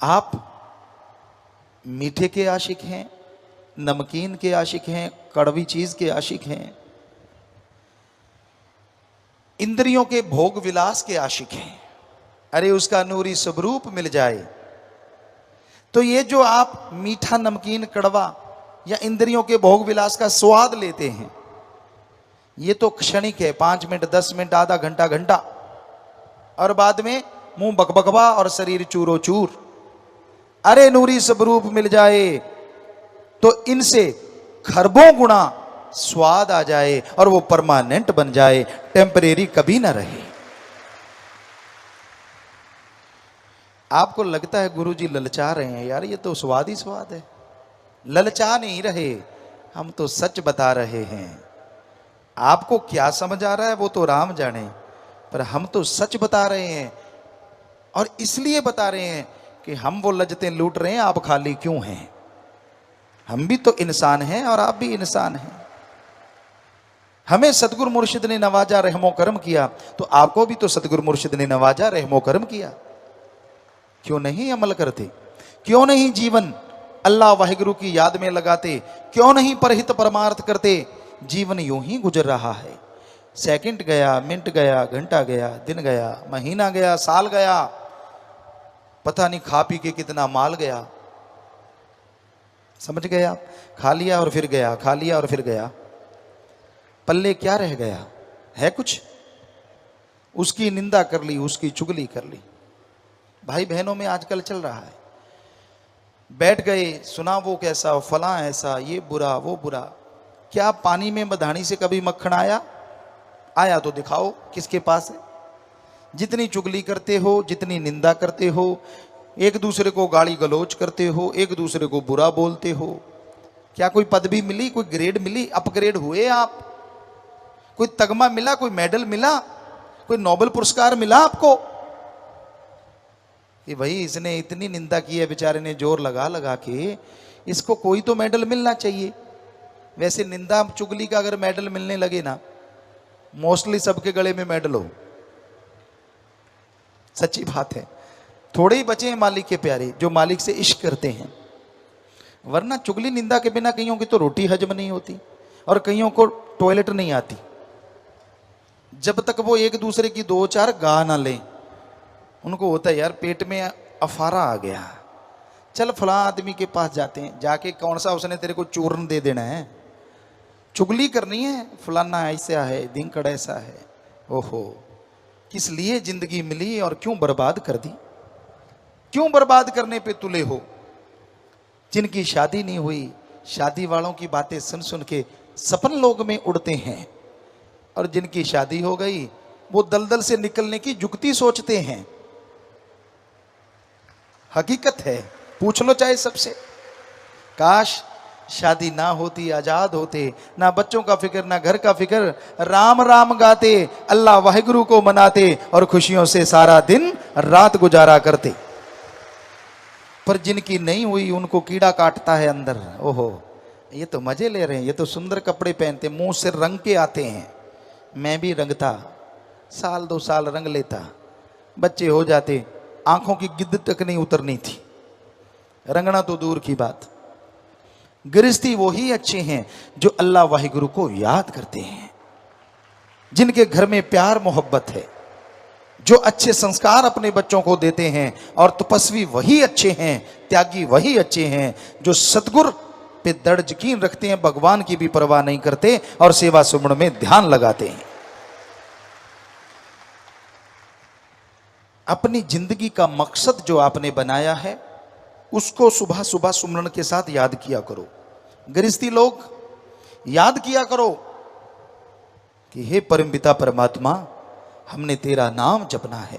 आप मीठे के आशिक हैं, नमकीन के आशिक हैं, कड़वी चीज के आशिक हैं, इंद्रियों के भोग विलास के आशिक हैं। अरे उसका नूरी स्वरूप मिल जाए तो ये जो आप मीठा, नमकीन, कड़वा या इंद्रियों के भोग विलास का स्वाद लेते हैं, ये तो क्षणिक है, 5 मिनट, 10 मिनट, आधा घंटा, घंटा, और बाद में मुंह बकबकवा और शरीर चूरो चूर। अरे नूरी स्वरूप मिल जाए तो इनसे खरबों गुना स्वाद आ जाए और वो परमानेंट बन जाए, टेम्परेरी कभी ना रहे। आपको लगता है गुरुजी ललचा रहे हैं, यार ये तो स्वाद ही स्वाद है। ललचा नहीं रहे, हम तो सच बता रहे हैं। आपको क्या समझ आ रहा है वो तो राम जाने, पर हम तो सच बता रहे हैं। और इसलिए बता रहे हैं कि हम वो लज्जतें लूट रहे हैं, आप खाली क्यों हैं? हम भी तो इंसान हैं और आप भी इंसान हैं। हमें सतगुरु मुर्शिद ने नवाजा, रहमो करम किया, तो आपको भी तो सतगुरु मुर्शिद ने नवाजा, रहमो करम किया। क्यों नहीं अमल करते? क्यों नहीं जीवन अल्लाह वाहिगुरु की याद में लगाते? क्यों नहीं परहित परमार्थ करते? जीवन यूं ही गुजर रहा है। सेकंड गया, मिनट गया, घंटा गया, दिन गया, महीना गया, साल गया, पता नहीं खा पी के कितना माल गया। समझ गए आप? खा लिया और फिर गया, खा लिया और फिर गया, पल्ले क्या रह गया? है कुछ? उसकी निंदा कर ली, उसकी चुगली कर ली। भाई बहनों में आजकल चल रहा है, बैठ गए, सुना वो कैसा, फला ऐसा, ये बुरा, वो बुरा। क्या पानी में मधानी से कभी मक्खन आया? आया तो दिखाओ किसके पास है। जितनी चुगली करते हो, जितनी निंदा करते हो, एक दूसरे को गाली गलौज करते हो, एक दूसरे को बुरा बोलते हो, क्या कोई पदवी मिली, कोई ग्रेड मिली, अपग्रेड हुए आप? कोई तगमा मिला, कोई मेडल मिला, कोई नोबेल पुरस्कार मिला आपको कि भाई इसने इतनी निंदा की है, बेचारे ने जोर लगा लगा के, इसको कोई तो मेडल मिलना चाहिए। वैसे निंदा चुगली का अगर मेडल मिलने लगे ना, मोस्टली सबके गले में मेडल हो। सच्ची बात है, थोड़े ही बचे हैं मालिक के प्यारे जो मालिक से इश्क करते हैं, वरना चुगली निंदा के बिना कईयों की तो रोटी हजम नहीं होती और कईयों को टॉयलेट नहीं आती। जब तक वो एक दूसरे की 2-4 गा ना लें, उनको होता है यार पेट में अफारा आ गया, चल फला आदमी के पास जाते हैं, जाके कौन सा उसने तेरे को चूर्ण दे देना है, चुगली करनी है, फलाना ऐसा है, धिंकड़ ऐसा है। ओहो, किस लिए जिंदगी मिली और क्यों बर्बाद कर दी? क्यों बर्बाद करने पे तुले हो? जिनकी शादी नहीं हुई, शादी वालों की बातें सुन सुन के सपन लोग में उड़ते हैं, और जिनकी शादी हो गई वो दलदल से निकलने की जुगती सोचते हैं। हकीकत है, पूछ लो चाहे सबसे। काश शादी ना होती, आजाद होते, ना बच्चों का फिक्र, ना घर का फिक्र, राम राम गाते, अल्लाह वाहिगुरु को मनाते और खुशियों से सारा दिन रात गुजारा करते। पर जिनकी नहीं हुई उनको कीड़ा काटता है अंदर। ओहो, ये तो मजे ले रहे हैं, ये तो सुंदर कपड़े पहनते, मुंह से रंग के आते हैं। मैं भी रंगता, साल 2 साल रंग लेता, बच्चे हो जाते, आंखों की गिद्द तक नहीं उतरनी थी, रंगना तो दूर की बात। गृहस्थी वो ही अच्छे हैं जो अल्लाह वाहिगुरु को याद करते हैं, जिनके घर में प्यार मोहब्बत है, जो अच्छे संस्कार अपने बच्चों को देते हैं। और तपस्वी वही अच्छे हैं, त्यागी वही अच्छे हैं जो सतगुरु पे दृढ़ यकीन रखते हैं, भगवान की भी परवाह नहीं करते और सेवा सुमन में ध्यान लगाते हैं। अपनी जिंदगी का मकसद जो आपने बनाया है उसको सुबह सुबह सुमरन के साथ याद किया करो। गृहस्थी लोग याद किया करो कि हे परमपिता परमात्मा, हमने तेरा नाम जपना है,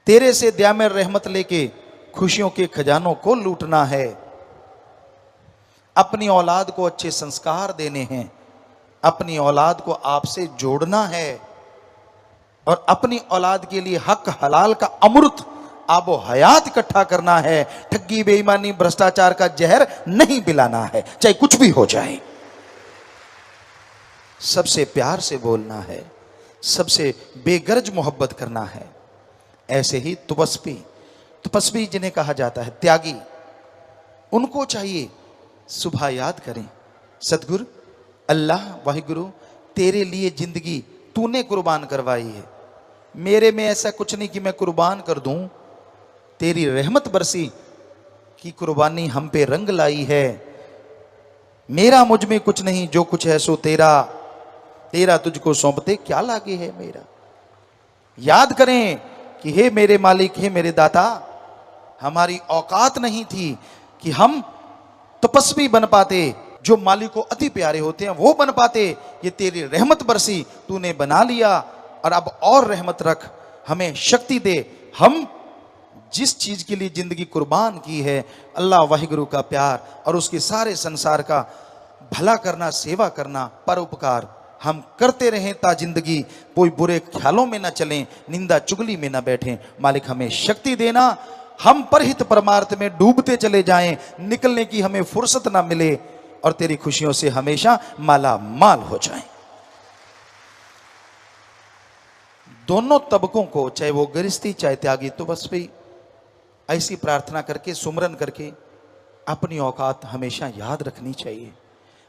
तेरे से दयामय रहमत लेके खुशियों के खजानों को लूटना है, अपनी औलाद को अच्छे संस्कार देने हैं, अपनी औलाद को आपसे जोड़ना है और अपनी औलाद के लिए हक हलाल का अमृत आबो हयात इकट्ठा करना है। ठगी, बेईमानी, भ्रष्टाचार का जहर नहीं पिलाना है, चाहे कुछ भी हो जाए। सबसे प्यार से बोलना है, सबसे बेगर्ज मोहब्बत करना है। ऐसे ही तपस्वी तपस्वी जिन्हें कहा जाता है, त्यागी, उनको चाहिए सुबह याद करें, सतगुरु अल्लाह वाहिगुरु तेरे लिए जिंदगी तूने कुर्बान करवाई है, मेरे में ऐसा कुछ नहीं कि मैं कुर्बान कर दूं, तेरी रहमत बरसी की कुर्बानी हम पे रंग लाई है, मेरा मुझ में कुछ नहीं, जो कुछ है सो तेरा, तेरा तुझको सौंपते क्या लागे है मेरा। याद करें कि हे मेरे मालिक, हे मेरे दाता, हमारी औकात नहीं थी कि हम तपस्वी बन पाते, जो मालिक को अति प्यारे होते हैं वो बन पाते, ये तेरी रहमत बरसी, तूने बना लिया, और अब और रहमत रख, हमें शक्ति दे, हम जिस चीज के लिए जिंदगी कुर्बान की है, अल्लाह वाहिगुरु का प्यार और उसके सारे संसार का भला करना, सेवा करना, परोपकार हम करते रहें ता जिंदगी कोई बुरे ख्यालों में न चलें, निंदा चुगली में न बैठें। मालिक हमें शक्ति देना, हम परहित परमार्थ में डूबते चले जाएं, निकलने की हमें फुर्सत ना मिले, और तेरी खुशियों से हमेशा माला माल हो जाएं। दोनों तबकों को, चाहे वो गृहस्थी चाहे त्यागी, तो बस भी ऐसी प्रार्थना करके, सुमरन करके अपनी औकात हमेशा याद रखनी चाहिए।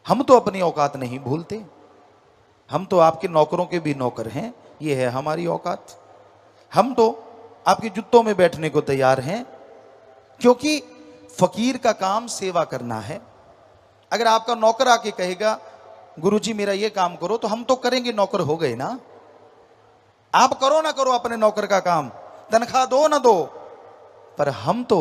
हम तो अपनी औकात नहीं भूलते, हम तो आपके नौकरों के भी नौकर हैं, ये है हमारी औकात। हम तो आपके जुत्तों में बैठने को तैयार हैं, क्योंकि फकीर का काम सेवा करना है। अगर आपका नौकर आके कहेगा गुरुजी मेरा ये काम करो, तो हम तो करेंगे, नौकर हो गए ना। आप करो ना करो अपने नौकर का काम, तनख्वाह दो ना दो, पर हम तो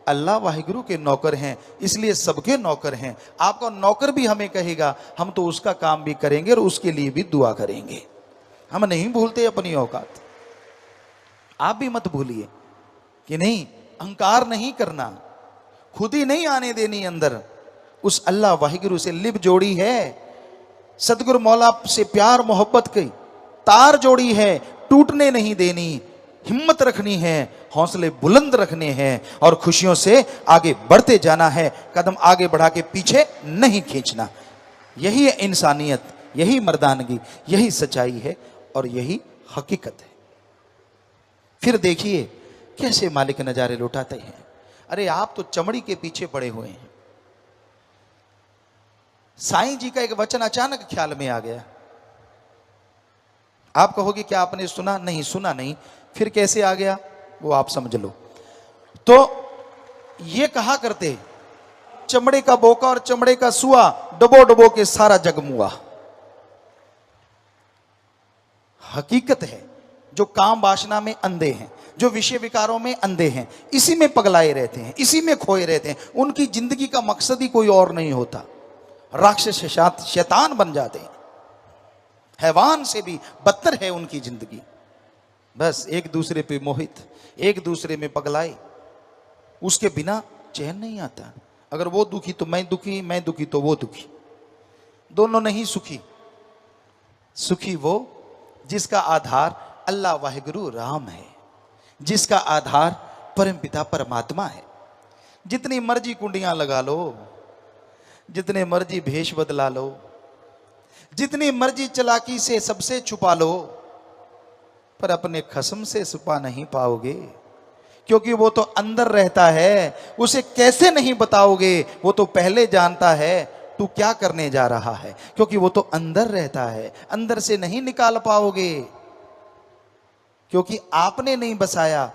अल्लाह वाहिगुरु के नौकर हैं, इसलिए सबके नौकर हैं। आपका नौकर भी हमें कहेगा, हम तो उसका काम भी करेंगे और उसके लिए भी दुआ करेंगे। हम नहीं भूलते अपनी औकात। आप भी मत भूलिए कि नहीं, अहंकार नहीं करना, खुद ही नहीं आने देनी अंदर, उस अल्लाह वाहिगुरु से लिप जोड़ी है, सतगुरु मौला से प्यार मोहब्बत की तार जोड़ी है, टूटने नहीं देनी, हिम्मत रखनी है, हौसले बुलंद रखने हैं, और खुशियों से आगे बढ़ते जाना है, कदम आगे बढ़ा के पीछे नहीं खींचना। यही है इंसानियत, यही मर्दानगी, यही सच्चाई है और यही हकीकत है। फिर देखिए कैसे मालिक नजारे लुटाते हैं। अरे आप तो चमड़ी के पीछे पड़े हुए हैं। साईं जी का एक वचन अचानक ख्याल में आ गया। आप कहोगे क्या आपने सुना? नहीं, सुना नहीं, फिर कैसे आ गया वो आप समझ लो। तो ये कहा करते, चमड़े का बोका और चमड़े का सुआ, डबो डबो के सारा जग मुआ। हकीकत है, जो काम वासना में अंधे हैं, जो विषय विकारों में अंधे हैं, इसी में पगलाए रहते हैं, इसी में खोए रहते हैं, उनकी जिंदगी का मकसद ही कोई और नहीं होता। राक्षस शैतान बन जाते हैं, हैवान से भी बदतर है उनकी जिंदगी। बस एक दूसरे पे मोहित, एक दूसरे में पगलाए, उसके बिना चैन नहीं आता। अगर वो दुखी तो मैं दुखी, मैं दुखी तो वो दुखी, दोनों नहीं सुखी। सुखी वो जिसका आधार अल्लाह वाहिगुरु राम है, जिसका आधार परमपिता परमात्मा है। जितनी मर्जी कुंडियां लगा लो, जितने मर्जी भेष बदला लो, जितनी मर्जी चालाकी से सबसे छुपा लो, पर अपने खस्म से छुपा नहीं पाओगे, क्योंकि वो तो अंदर रहता है। उसे कैसे नहीं बताओगे? वो तो पहले जानता है तू क्या करने जा रहा है, क्योंकि वो तो अंदर रहता है, अंदर से नहीं निकाल पाओगे, क्योंकि आपने नहीं बसाया,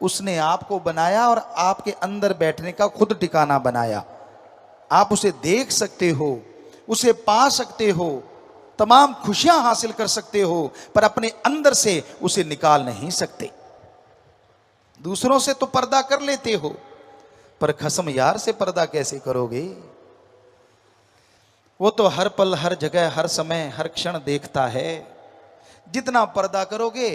उसने आपको बनाया और आपके अंदर बैठने का खुद ठिकाना बनाया। आप उसे देख सकते हो, उसे पा सकते हो, तमाम खुशियां हासिल कर सकते हो, पर अपने अंदर से उसे निकाल नहीं सकते। दूसरों से तो पर्दा कर लेते हो, पर खसम यार से पर्दा कैसे करोगे? वो तो हर पल, हर जगह, हर समय, हर क्षण देखता है। जितना पर्दा करोगे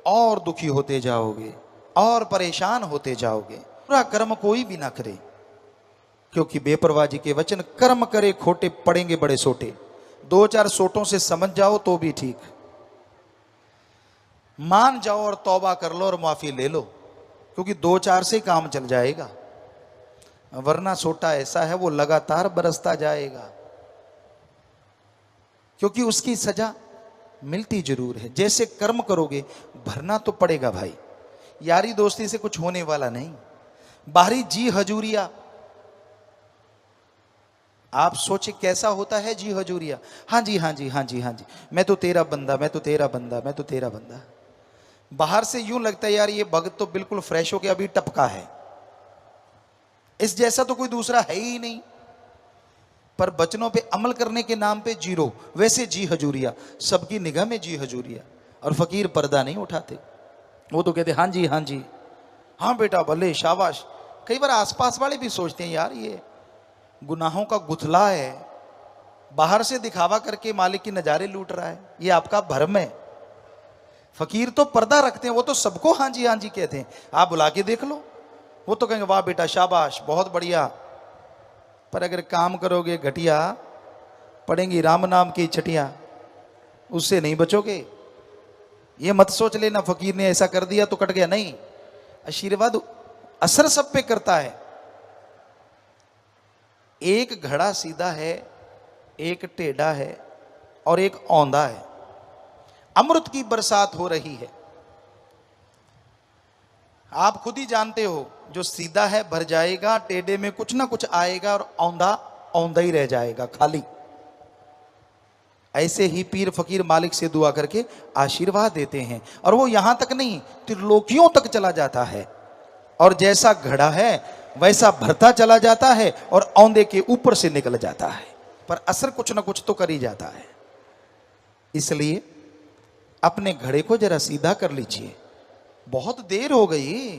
और दुखी होते जाओगे और परेशान होते जाओगे। पूरा कर्म कोई भी ना करे, क्योंकि बेपरवाह जी के वचन, कर्म करे खोटे पड़ेंगे बड़े सोटे। दो चार सोटों से समझ जाओ तो भी ठीक, मान जाओ और तौबा कर लो और माफी ले लो, क्योंकि दो चार से काम चल जाएगा, वरना सोटा ऐसा है वो लगातार बरसता जाएगा, क्योंकि उसकी सजा मिलती जरूर है। जैसे कर्म करोगे भरना तो पड़ेगा भाई। यारी दोस्ती से कुछ होने वाला नहीं। बाहरी जी हजूरिया, आप सोचे कैसा होता है जी हजूरिया। हाँ जी हाँ जी हाँ जी हाँ जी, मैं तो तेरा बंदा, मैं तो तेरा बंदा, मैं तो तेरा बंदा। बाहर से यूं लगता है यार ये भगत तो बिल्कुल फ्रेश होके अभी टपका है, इस जैसा तो कोई दूसरा है ही नहीं। पर बचनों पे अमल करने के नाम पे जीरो, वैसे जी हजूरिया, सबकी निगाह में जी हजूरिया। और फकीर पर्दा नहीं उठाते, वो तो कहते हाँ जी हाँ जी, हाँ बेटा भले शाबाश। कई बार आसपास वाले भी सोचते हैं यार ये गुनाहों का गुथला है, बाहर से दिखावा करके मालिक की नजारे लूट रहा है, ये आपका भरम है। फकीर तो पर्दा रखते हैं, वो तो सबको हाँ जी कहते हैं। आप बुला के देख लो, वो तो कहेंगे वाह बेटा शाबाश बहुत बढ़िया। पर अगर काम करोगे घटिया, पड़ेंगी राम नाम की छटियां, उससे नहीं बचोगे। ये मत सोच लेना फकीर ने ऐसा कर दिया तो कट गया, नहीं। आशीर्वाद असर सब पे करता है। एक घड़ा सीधा है, एक टेढ़ा है और एक औंधा है। अमृत की बरसात हो रही है, आप खुद ही जानते हो, जो सीधा है भर जाएगा, टेढ़े में कुछ ना कुछ आएगा और औंधा औंधा ही रह जाएगा खाली। ऐसे ही पीर फकीर मालिक से दुआ करके आशीर्वाद देते हैं, और वो यहां तक नहीं त्रिलोकियों तक चला जाता है। और जैसा घड़ा है वैसा भरता चला जाता है और औंधे के ऊपर से निकल जाता है, पर असर कुछ ना कुछ तो कर ही जाता है। इसलिए अपने घड़े को जरा सीधा कर लीजिए। बहुत देर हो गई,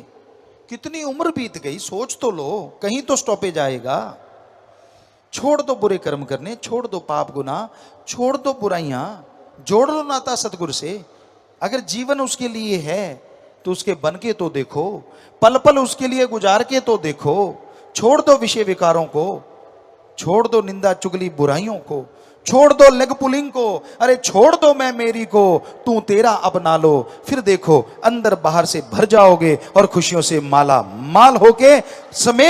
कितनी उम्र बीत गई, सोच तो लो, कहीं तो स्टॉपेज आएगा। छोड़ दो बुरे कर्म करने, छोड़ दो पाप गुनाह, छोड़ दो बुराइयां, जोड़ लो नाता सतगुरु से। अगर जीवन उसके लिए है तो उसके बन के तो देखो, पल पल उसके लिए गुजार के तो देखो। छोड़ दो विषय विकारों को, छोड़ दो निंदा चुगली बुराइयों को, छोड़ दो लेग पुलिंग को, अरे छोड़ दो मैं मेरी को, तू तेरा अपना लो। फिर देखो अंदर बाहर से भर जाओगे और खुशियों से माला माल होके समेत